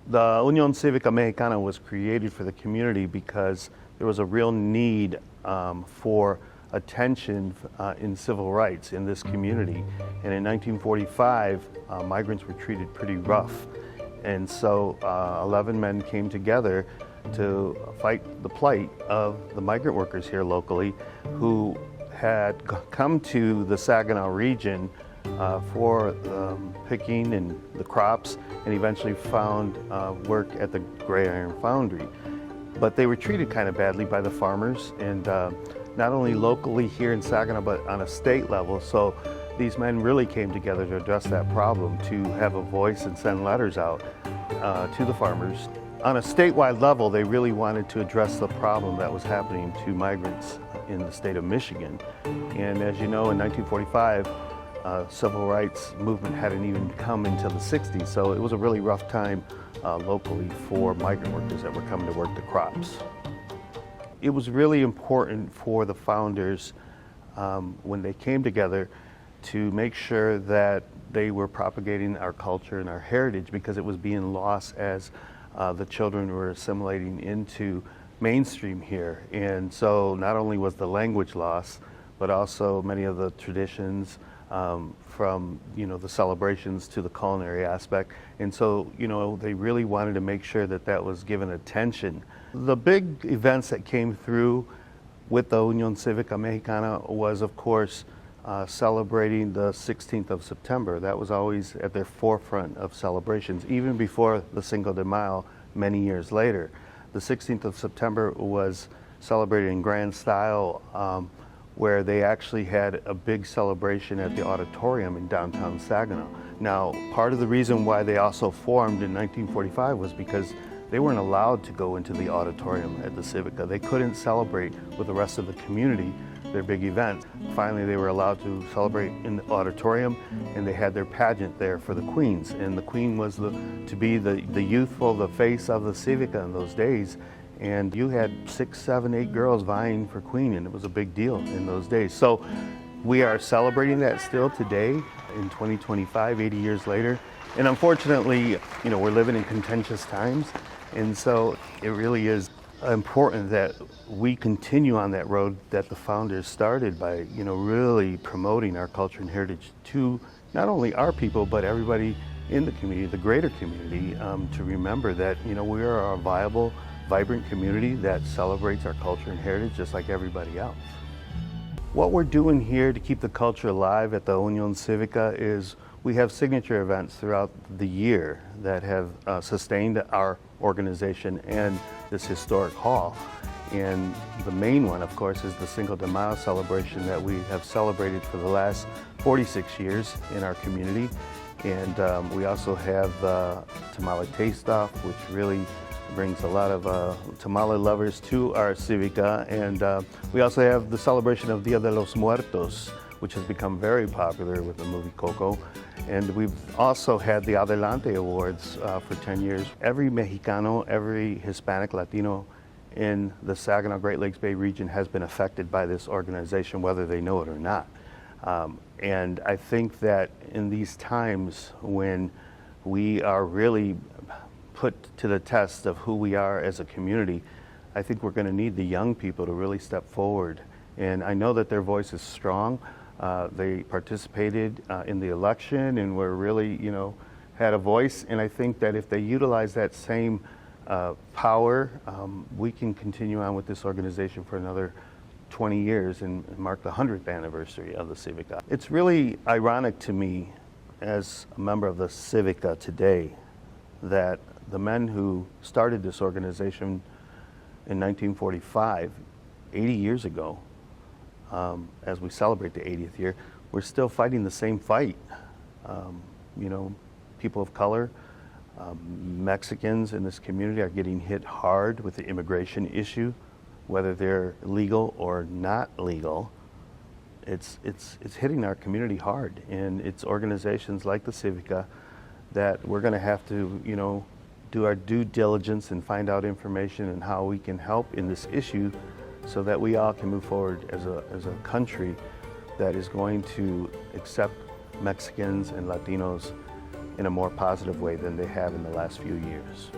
The Unión Cívica Mexicana was created for the community because there was a real need for attention in civil rights in this community. And in 1945, migrants were treated pretty rough. And so 11 men came together to fight the plight of the migrant workers here locally who had come to the Saginaw region for picking and the crops, and eventually found work at the gray iron foundry. But they were treated kind of badly by the farmers, and not only locally here in Saginaw, but on a state level. So these men really came together to address that problem, to have a voice and send letters out to the farmers. On a statewide level, they really wanted to address the problem that was happening to migrants in the state of Michigan. And as you know, in 1945, civil rights movement hadn't even come until the 60s, so it was a really rough time locally for migrant workers that were coming to work the crops. It was really important for the founders when they came together to make sure that they were propagating our culture and our heritage, because it was being lost as the children were assimilating into mainstream here. And so not only was the language lost, but also many of the traditions, from the celebrations to the culinary aspect. And so they really wanted to make sure that that was given attention. The big events that came through with the Unión Cívica Mexicana was, of course, celebrating the 16th of September. That was always at their forefront of celebrations, even before the Cinco de Mayo many years later. The 16th of September was celebrated in grand style, where they actually had a big celebration at the auditorium in downtown Saginaw. Now, part of the reason why they also formed in 1945 was because they weren't allowed to go into the auditorium at the Cívica. They couldn't celebrate with the rest of the community their big events. Finally, they were allowed to celebrate in the auditorium, and they had their pageant there for the queens. And the queen was to be the youthful, the face of the Cívica in those days. And you had 6, 7, 8 girls vying for queen, and it was a big deal in those days. So we are celebrating that still today in 2025, 80 years later. And unfortunately, we're living in contentious times. And so it really is important that we continue on that road that the founders started by, really promoting our culture and heritage to not only our people, but everybody in the community, the greater community, to remember that, we are a viable, vibrant community that celebrates our culture and heritage just like everybody else. What we're doing here to keep the culture alive at the Unión Cívica is we have signature events throughout the year that have sustained our organization and this historic hall. And the main one, of course, is the Cinco de Mayo celebration that we have celebrated for the last 46 years in our community. And we also have Tamale Taste Off, which really brings a lot of tamale lovers to our Cívica. And we also have the celebration of Dia de los Muertos, which has become very popular with the movie Coco. And we've also had the Adelante Awards for 10 years. Every Mexicano, every Hispanic, Latino in the Saginaw Great Lakes Bay region has been affected by this organization, whether they know it or not. And I think that in these times when we are really put to the test of who we are as a community, I think we're going to need the young people to really step forward. And I know that their voice is strong. They participated in the election and were really, had a voice. And I think that if they utilize that same power, we can continue on with this organization for another 20 years and mark the 100th anniversary of the Cívica. It's really ironic to me as a member of the Cívica today that the men who started this organization in 1945, 80 years ago, as we celebrate the 80th year, we're still fighting the same fight. People of color, Mexicans in this community are getting hit hard with the immigration issue, whether they're legal or not legal. It's hitting our community hard, and it's organizations like the Cívica that we're going to have to, do our due diligence and find out information and how we can help in this issue so that we all can move forward as a country that is going to accept Mexicans and Latinos in a more positive way than they have in the last few years.